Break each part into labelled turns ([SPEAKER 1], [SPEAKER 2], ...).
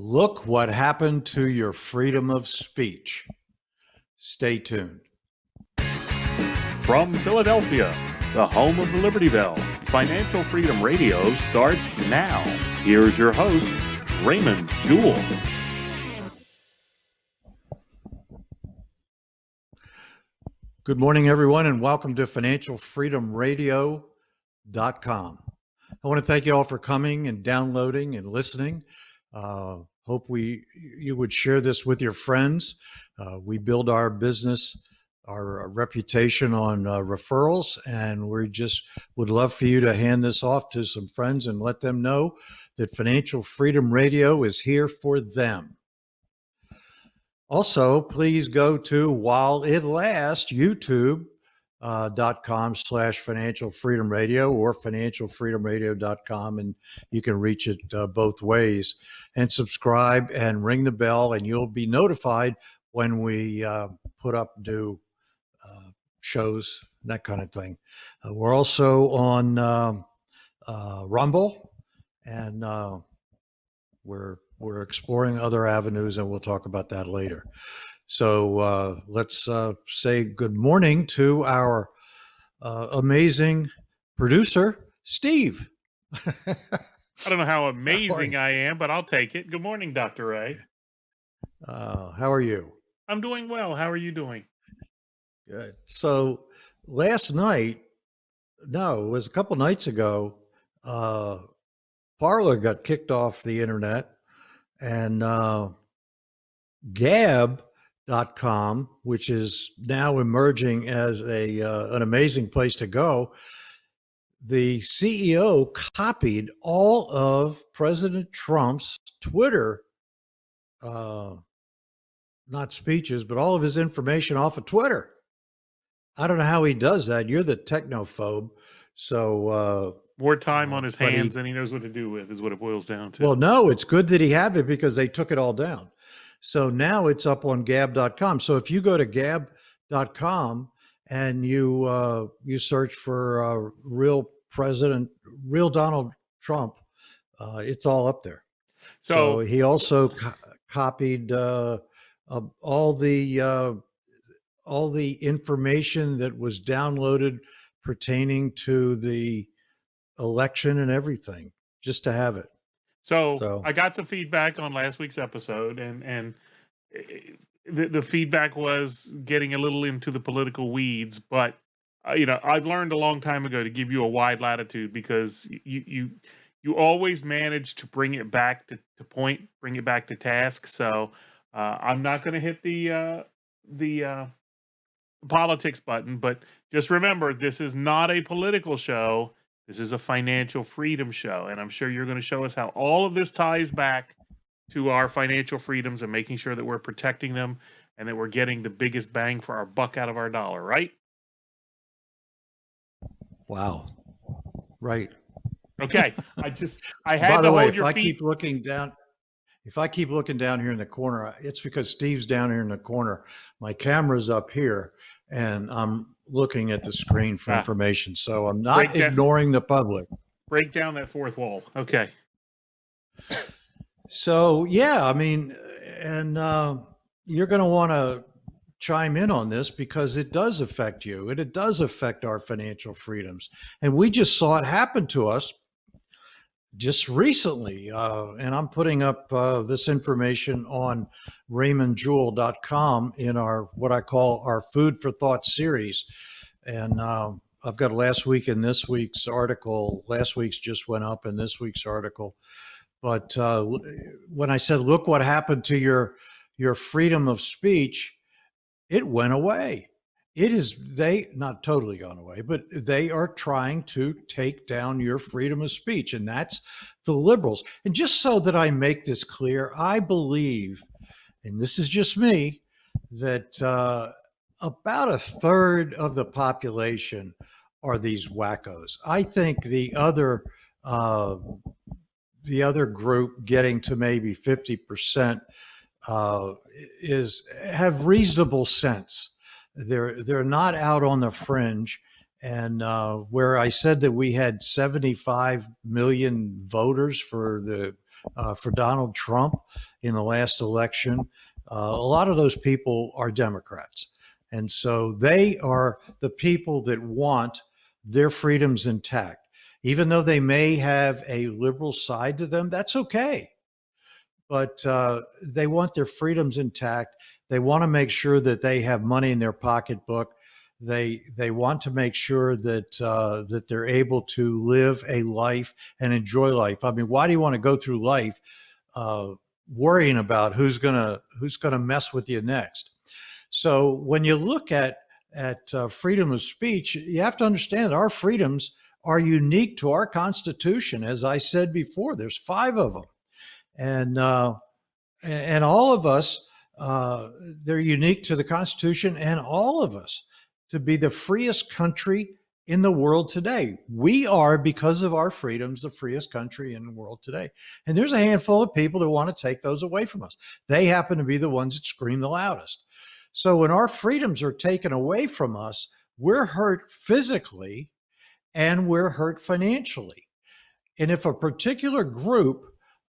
[SPEAKER 1] Look what happened to your freedom of speech. Stay tuned.
[SPEAKER 2] From Philadelphia, the home of the Liberty Bell, Financial Freedom Radio starts now. Here's your host, Raymond Jewell.
[SPEAKER 1] Good morning, everyone, and welcome to financialfreedomradio.com. I want to thank you all for coming and downloading and listening. Hope you would share this with your friends. We build our business, our reputation on referrals, and we just would love for you to hand this off to some friends and let them know that Financial Freedom Radio is here for them. Also, please go to, while it lasts, youtube.com/Financial Freedom Radio or financialfreedomradio.com, and you can reach it both ways. And subscribe and ring the bell, and you'll be notified when we put up new shows, that kind of thing. We're also on Rumble, and we're exploring other avenues, and we'll talk about that later. So let's say good morning to our amazing producer, Steve.
[SPEAKER 2] I don't know how amazing I am, but I'll take it. Good morning, Dr. Ray.
[SPEAKER 1] How are you?
[SPEAKER 2] I'm doing well. How are you doing?
[SPEAKER 1] Good. So last night, no, it was a couple nights ago, Parler got kicked off the internet, and Gab.com, which is now emerging as an amazing place to go. The CEO copied all of President Trump's Twitter, not speeches, but all of his information off of Twitter. I don't know how he does that. You're the technophobe. So
[SPEAKER 2] more time on his hands than he knows what to do with is what it boils down to.
[SPEAKER 1] Well, no, it's good that he have it because they took it all down. So now it's up on Gab.com. So if you go to Gab.com and you search for real Donald Trump, it's all up there. So he also copied all the information that was downloaded pertaining to the election and everything, just to have it.
[SPEAKER 2] So I got some feedback on last week's episode, and the feedback was getting a little into the political weeds, but I've learned a long time ago to give you a wide latitude, because you always manage to bring it back to point, bring it back to task. So I'm not going to hit the politics button, but just remember, this is not a political show. This is a financial freedom show, and I'm sure you're going to show us how all of this ties back to our financial freedoms and making sure that we're protecting them and that we're getting the biggest bang for our buck out of our dollar, right?
[SPEAKER 1] Wow. Right.
[SPEAKER 2] Okay. I had
[SPEAKER 1] By the
[SPEAKER 2] to
[SPEAKER 1] way,
[SPEAKER 2] hold
[SPEAKER 1] if
[SPEAKER 2] your
[SPEAKER 1] I
[SPEAKER 2] feet.
[SPEAKER 1] keep looking down here in the corner, it's because Steve's down here in the corner. My camera's up here, and I'm looking at the screen for information. So I'm not ignoring the public.
[SPEAKER 2] Break down that fourth wall. Okay.
[SPEAKER 1] So, yeah, I mean, and you're going to want to chime in on this because it does affect you, and it does affect our financial freedoms. And we just saw it happen to us just recently. And I'm putting up this information on raymondjewell.com in what I call our Food for Thought series. And I've got last week and this week's article. Last week's just went up, and this week's article. But when I said, look what happened to your freedom of speech, it went away. They not totally gone away, but they are trying to take down your freedom of speech. And that's the liberals. And just so that I make this clear, I believe, and this is just me, that about a third of the population are these wackos. I think the other group, getting to maybe 50%, have reasonable sense. They're not out on the fringe, And where I said that we had 75 million voters for Donald Trump in the last election, a lot of those people are Democrats. And so they are the people that want their freedoms intact. Even though they may have a liberal side to them, that's okay. But they want their freedoms intact. They want to make sure that they have money in their pocketbook. They want to make sure that they're able to live a life and enjoy life. I mean, why do you want to go through life uh, worrying about who's gonna mess with you next? So when you look at freedom of speech, you have to understand that our freedoms are unique to our Constitution. As I said before, there's 5 of them, and all of us, they're unique to the Constitution, and all of us to be the freest country in the world today. We are, because of our freedoms, the freest country in the world today. And there's a handful of people that want to take those away from us. They happen to be the ones that scream the loudest. So when our freedoms are taken away from us, we're hurt physically and we're hurt financially. And if a particular group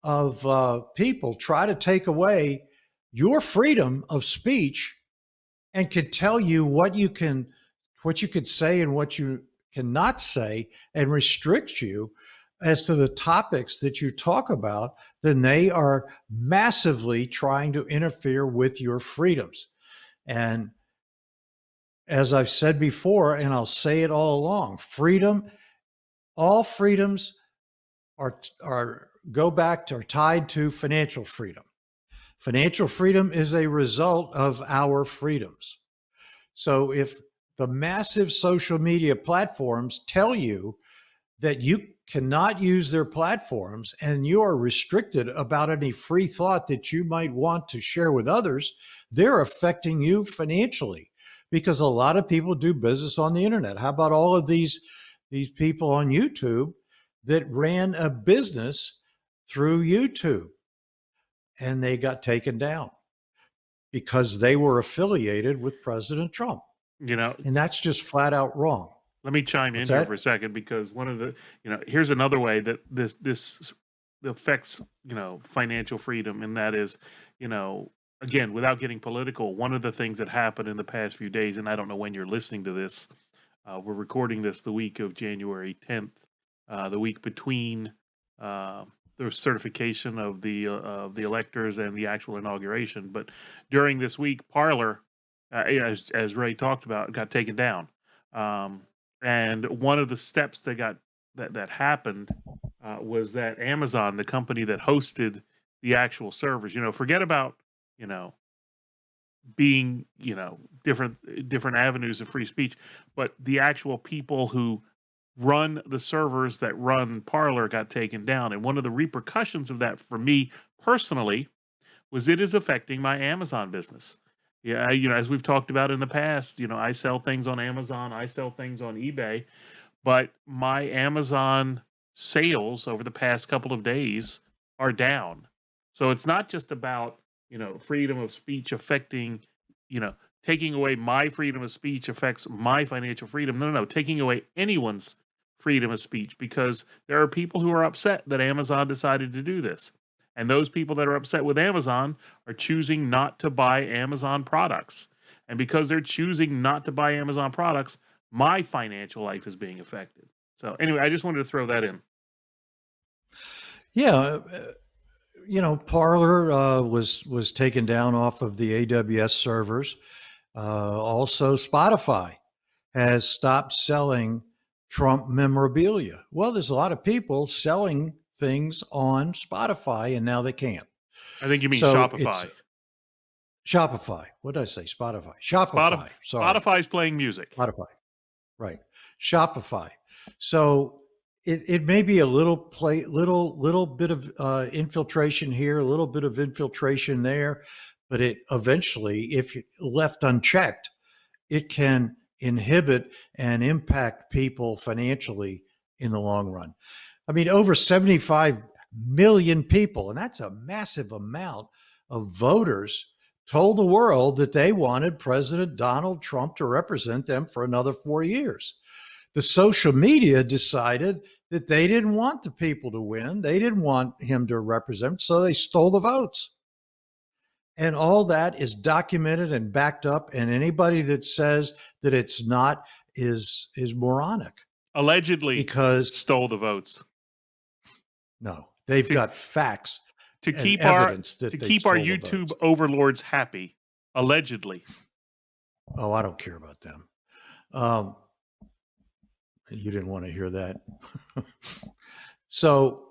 [SPEAKER 1] of people try to take away your freedom of speech and could tell you what you could say and what you cannot say, and restrict you as to the topics that you talk about, then they are massively trying to interfere with your freedoms. And as I've said before, and I'll say it all along, all freedoms are go back to, are tied to financial freedom. Financial freedom is a result of our freedoms. So if the massive social media platforms tell you that you cannot use their platforms and you are restricted about any free thought that you might want to share with others, they're affecting you financially, because a lot of people do business on the internet. How about all of these people on YouTube that ran a business through YouTube and they got taken down because they were affiliated with President Trump?
[SPEAKER 2] You know,
[SPEAKER 1] And that's just flat out wrong.
[SPEAKER 2] let me chime in
[SPEAKER 1] What's
[SPEAKER 2] here
[SPEAKER 1] that?
[SPEAKER 2] for a second, because one of the, here's another way that this affects, financial freedom, and that is, you know, again, without getting political, one of the things that happened in the past few days, and I don't know when you're listening to this, we're recording this the week of January 10th, the week between uh, the certification of the electors and the actual inauguration. But during this week, Parler, as Ray talked about, got taken down. Um, and one of the steps that happened was that Amazon, the company that hosted the actual servers, forget about you know being different avenues of free speech, but the actual people who run the servers that run Parler got taken down. And one of the repercussions of that for me personally was it is affecting my Amazon business. Yeah, as we've talked about in the past, I sell things on Amazon, I sell things on eBay, but my Amazon sales over the past couple of days are down. So it's not just about, freedom of speech affecting, you know, taking away my freedom of speech affects my financial freedom. No, no, no, taking away anyone's freedom of speech, because there are people who are upset that Amazon decided to do this. And those people that are upset with Amazon are choosing not to buy Amazon products. And because they're choosing not to buy Amazon products, my financial life is being affected. So anyway, I just wanted to throw that in.
[SPEAKER 1] Yeah, Parler was taken down off of the AWS servers. Also, Spotify has stopped selling Trump memorabilia. Well, there's a lot of people selling things on Spotify, and now they can't.
[SPEAKER 2] I think you mean
[SPEAKER 1] So it's
[SPEAKER 2] Shopify.
[SPEAKER 1] Shopify. What did I say? Spotify.
[SPEAKER 2] Spotify
[SPEAKER 1] Shopify. Sorry.
[SPEAKER 2] Spotify's playing music.
[SPEAKER 1] Spotify. Right. Shopify. So it may be a little bit of infiltration here, a little bit of infiltration there, but it eventually, if left unchecked, it can inhibit and impact people financially in the long run. I mean, over 75 million people, and that's a massive amount of voters, told the world that they wanted President Donald Trump to represent them for another 4 years. the social media decided that they didn't want the people to win. They didn't want him to represent, so they stole the votes. And all that is documented and backed up. And anybody that says that it's not is moronic.
[SPEAKER 2] Allegedly,
[SPEAKER 1] because
[SPEAKER 2] stole the votes.
[SPEAKER 1] No, they've got facts
[SPEAKER 2] to
[SPEAKER 1] and
[SPEAKER 2] keep
[SPEAKER 1] evidence
[SPEAKER 2] our
[SPEAKER 1] that
[SPEAKER 2] to keep our YouTube overlords happy. Allegedly.
[SPEAKER 1] Oh, I don't care about them. You didn't want to hear that. So,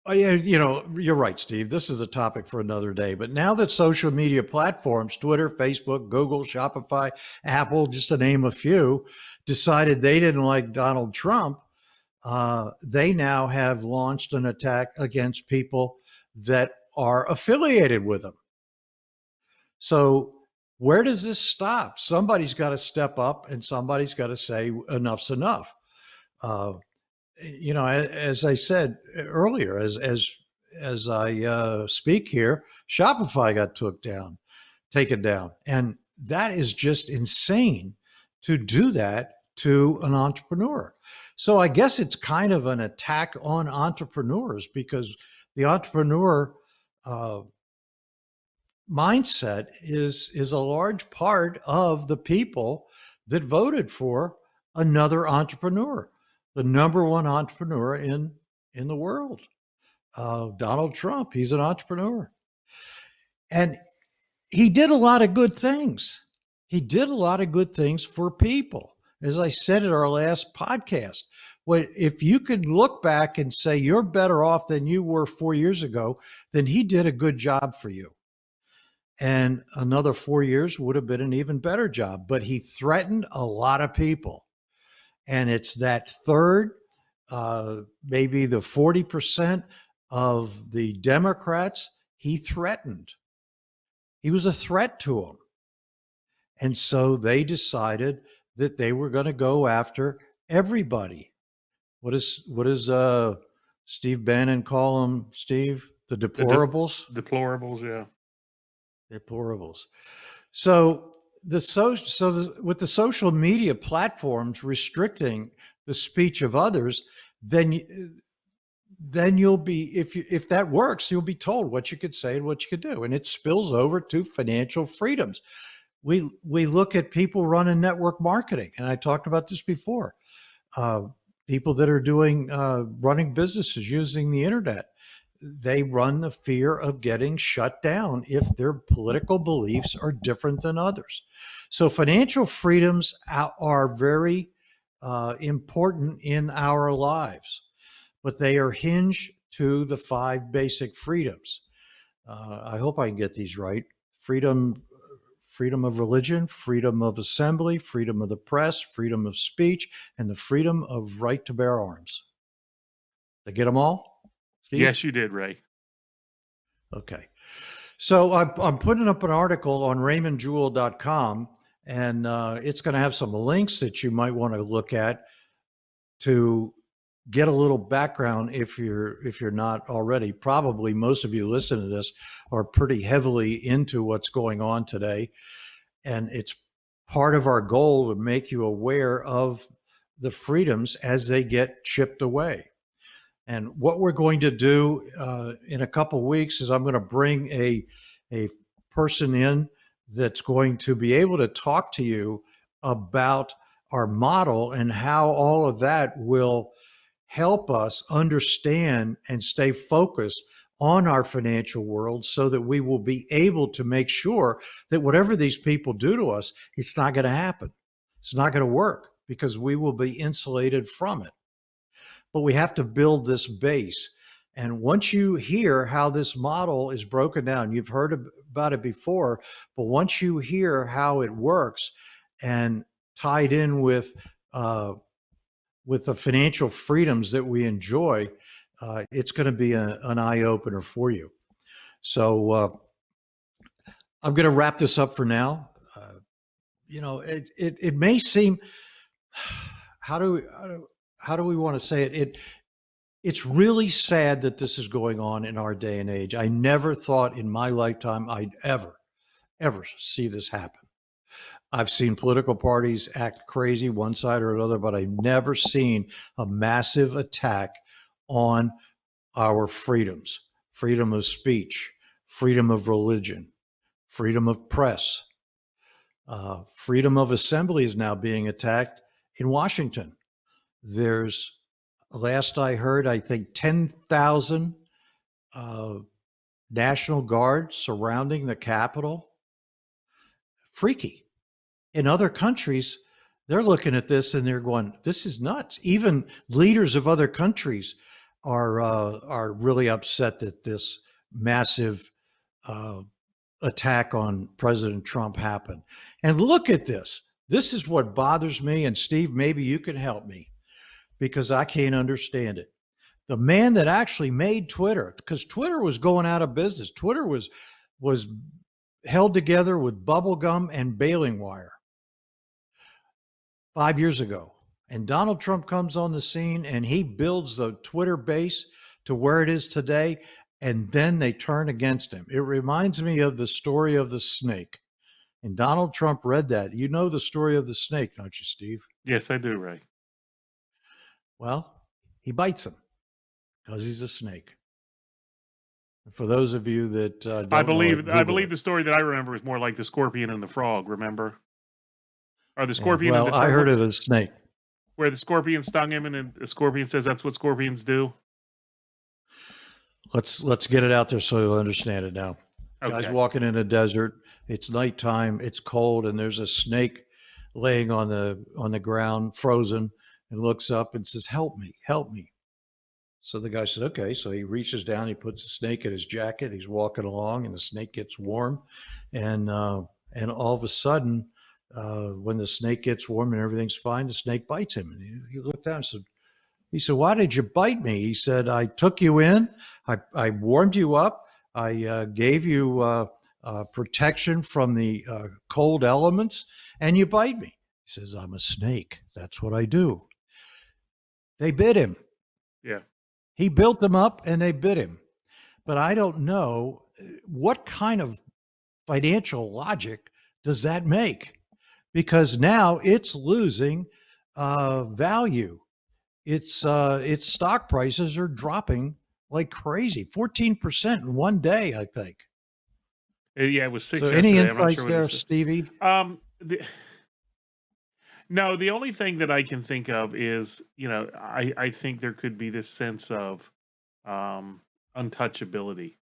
[SPEAKER 1] you know, you're right, Steve. This is a topic for another day. But now that social media platforms, Twitter, Facebook, Google, Shopify, Apple, just to name a few, decided they didn't like Donald Trump, they now have launched an attack against people that are affiliated with them. So where does this stop? Somebody's got to step up and somebody's got to say enough's enough. You know, as I said earlier, as I speak here, Shopify got taken down, and that is just insane to do that to an entrepreneur. So I guess it's kind of an attack on entrepreneurs because the entrepreneur mindset is a large part of the people that voted for another entrepreneur, the number one entrepreneur in the world, Donald Trump. He's an entrepreneur, and he did a lot of good things. He did a lot of good things for people. As I said at our last podcast, if you could look back and say you're better off than you were 4 years ago, then he did a good job for you. And another 4 years would have been an even better job. But he threatened a lot of people. And it's that third, maybe the 40% of the Democrats he threatened. He was a threat to them. And so they decided that they were going to go after everybody. What does Steve Bannon call them, Steve? The deplorables?
[SPEAKER 2] Deplorables, yeah.
[SPEAKER 1] Deplorables. So with the social media platforms restricting the speech of others, then you'll be, if that works, you'll be told what you could say and what you could do, and it spills over to financial freedoms. We look at people running network marketing, and I talked about this before. People that are doing running businesses using the internet, they run the fear of getting shut down if their political beliefs are different than others. So financial freedoms are very important in our lives, but they are hinged to the 5 basic freedoms. I hope I can get these right. Freedom of religion, freedom of assembly, freedom of the press, freedom of speech, and the freedom of right to bear arms. Did I get them all, Steve?
[SPEAKER 2] Yes, you did, Ray.
[SPEAKER 1] Okay. So I'm putting up an article on RaymondJewell.com, and it's going to have some links that you might want to look at to get a little background if you're not already. Probably most of you listen to this are pretty heavily into what's going on today, and it's part of our goal to make you aware of the freedoms as they get chipped away. And what we're going to do in a couple of weeks is I'm going to bring a person in that's going to be able to talk to you about our model and how all of that will help us understand and stay focused on our financial world so that we will be able to make sure that whatever these people do to us, it's not going to happen. It's not going to work because we will be insulated from it. But we have to build this base. And once you hear how this model is broken down, you've heard about it before, but once you hear how it works and tied in with the financial freedoms that we enjoy, it's going to be an eye opener for you. So I'm going to wrap this up for now. You know, it may seem, how do we want to say it? It's really sad that this is going on in our day and age. I never thought in my lifetime I'd ever see this happen. I've seen political parties act crazy one side or another, but I've never seen a massive attack on our freedoms: freedom of speech, freedom of religion, freedom of press, freedom of assembly is now being attacked in Washington. There's, last I heard, I think 10,000 uh, National Guard surrounding the Capitol. Freaky. In other countries, they're looking at this and they're going, "This is nuts." Even leaders of other countries are really upset that this massive uh, attack on President Trump happened. And look at this. This is what bothers me. And Steve, maybe you can help me because I can't understand it. The man that actually made Twitter, because Twitter was going out of business. Twitter was held together with bubble gum and baling wire 5 years ago. And Donald Trump comes on the scene and he builds the Twitter base to where it is today. And then they turn against him. It reminds me of the story of the snake. And Donald Trump read that. You know the story of the snake, don't you, Steve?
[SPEAKER 2] Yes, I do, Ray.
[SPEAKER 1] Well, he bites him because he's a snake. For those of you that don't
[SPEAKER 2] I
[SPEAKER 1] know it,
[SPEAKER 2] I
[SPEAKER 1] Google
[SPEAKER 2] believe
[SPEAKER 1] it.
[SPEAKER 2] the story that I remember is more like the scorpion and the frog. Remember, or the
[SPEAKER 1] Yeah,
[SPEAKER 2] scorpion and
[SPEAKER 1] well,
[SPEAKER 2] the
[SPEAKER 1] I
[SPEAKER 2] turtle,
[SPEAKER 1] heard it as snake.
[SPEAKER 2] where the scorpion stung him, and then the scorpion says that's what scorpions do.
[SPEAKER 1] Let's get it out there so you'll understand it now. Guy's
[SPEAKER 2] Okay.
[SPEAKER 1] walking in a desert. It's nighttime. It's cold, and there's a snake laying on the ground, frozen, and looks up and says, "Help me, help me." So the guy said, "Okay." So he reaches down, he puts the snake in his jacket. He's walking along, and the snake gets warm, and all of a sudden, when the snake gets warm and everything's fine, the snake bites him. And he looked down and said, "Why did you bite me?" He said, "I took you in. I warmed you up. I gave you protection from the cold elements, and you bite me." He says, "I'm a snake. That's what I do." They bit him.
[SPEAKER 2] Yeah.
[SPEAKER 1] He built them up, and they bit him. But I don't know what kind of financial logic does that make, because now it's losing value. Its stock prices are dropping like crazy, 14% in one day, I think.
[SPEAKER 2] Yeah, it was
[SPEAKER 1] So
[SPEAKER 2] 6
[SPEAKER 1] any
[SPEAKER 2] yesterday. I'm not
[SPEAKER 1] insights
[SPEAKER 2] sure what it
[SPEAKER 1] there,
[SPEAKER 2] is.
[SPEAKER 1] Stevie?
[SPEAKER 2] The, no, the only thing that I can think of is, I think there could be this sense of um, untouchability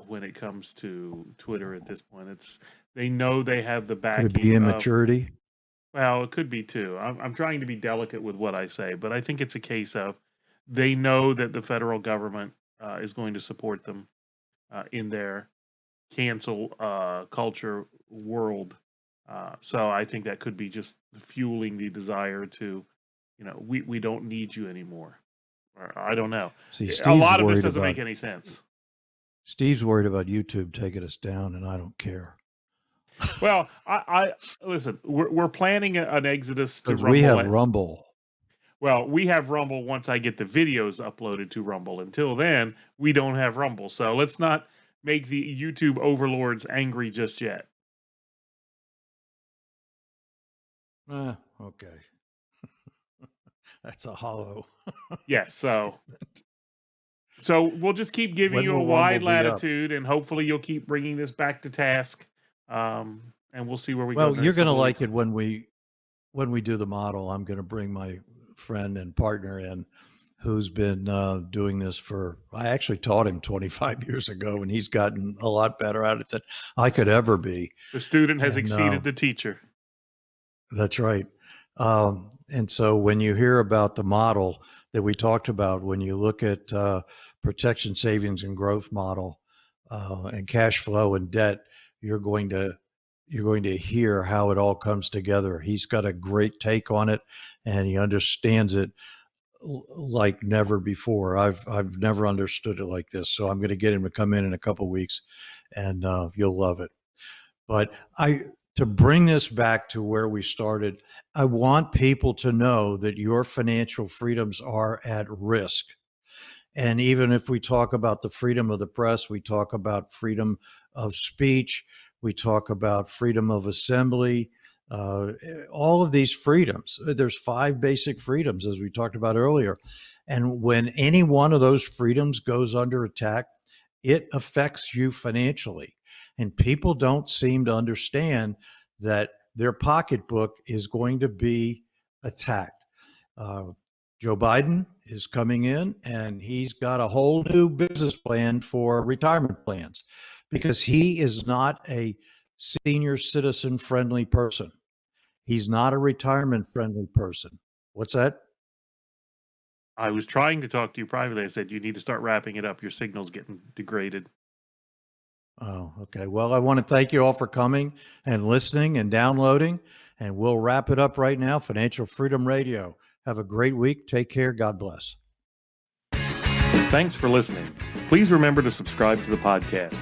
[SPEAKER 2] when it comes to Twitter at this point. They know they have the
[SPEAKER 1] Could it be
[SPEAKER 2] backing of.
[SPEAKER 1] immaturity?
[SPEAKER 2] Well, it could be too. I'm trying to be delicate with what I say, but I think it's a case of they know that the federal government is going to support them in their cancel culture world. So I think that could be just fueling the desire to, we don't need you anymore. Or I don't know.
[SPEAKER 1] See,
[SPEAKER 2] A lot of this doesn't make any sense.
[SPEAKER 1] Steve's worried about YouTube taking us down, and I don't care.
[SPEAKER 2] Well, I listen. We're planning an exodus to
[SPEAKER 1] Because we
[SPEAKER 2] Rumble.
[SPEAKER 1] have Rumble.
[SPEAKER 2] Well, we have Rumble once I get the videos uploaded to Rumble. Until then, we don't have Rumble. So let's not make the YouTube overlords angry just yet.
[SPEAKER 1] Okay. That's a hollow.
[SPEAKER 2] Yes. So we'll just keep giving
[SPEAKER 1] When
[SPEAKER 2] you a
[SPEAKER 1] will
[SPEAKER 2] wide
[SPEAKER 1] Rumble be up?
[SPEAKER 2] latitude, and hopefully you'll keep bringing this back to task. And we'll see where we go.
[SPEAKER 1] Well, you're going to like it when we do the model. I'm going to bring my friend and partner in, who's been doing this for. I actually taught him 25 years ago, and he's gotten a lot better at it than I could ever be.
[SPEAKER 2] The student has exceeded the teacher.
[SPEAKER 1] That's right. And so when you hear about the model that we talked about, when you look at protection, savings, and growth model, and cash flow and debt, you're going to hear how it all comes together. He's got a great take on it, and he understands it like never before. I've never understood it like this. So I'm going to get him to come in a couple of weeks, and you'll love it. But to bring this back to where we started, I want people to know that your financial freedoms are at risk. And even if we talk about the freedom of the press, we talk about freedom of speech, We talk about freedom of assembly, all of these freedoms. There's 5 basic freedoms, as we talked about earlier. And when any one of those freedoms goes under attack, it affects you financially. And people don't seem to understand that their pocketbook is going to be attacked. Uh, Joe Biden is coming in and he's got a whole new business plan for retirement plans because he is not a senior citizen friendly person. He's not a retirement friendly person. What's that?
[SPEAKER 2] I was trying to talk to you privately. I said, you need to start wrapping it up. Your signal's getting degraded.
[SPEAKER 1] Oh, okay. Well, I want to thank you all for coming and listening and downloading. And we'll wrap it up right now. Financial Freedom Radio. Have a great week. Take care. God bless.
[SPEAKER 2] Thanks for listening. Please remember to subscribe to the podcast.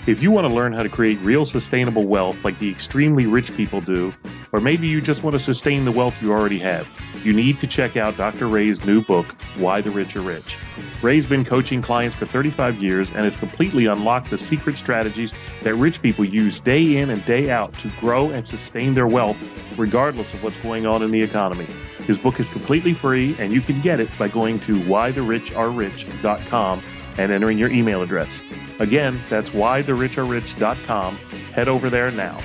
[SPEAKER 2] If you want to learn how to create real sustainable wealth like the extremely rich people do, or maybe you just want to sustain the wealth you already have, you need to check out Dr. Ray's new book, Why the Rich Are Rich. Ray's been coaching clients for 35 years and has completely unlocked the secret strategies that rich people use day in and day out to grow and sustain their wealth regardless of what's going on in the economy. His book is completely free, and you can get it by going to whythericharerich.com and entering your email address. Again, that's whythericharerich.com. Head over there now.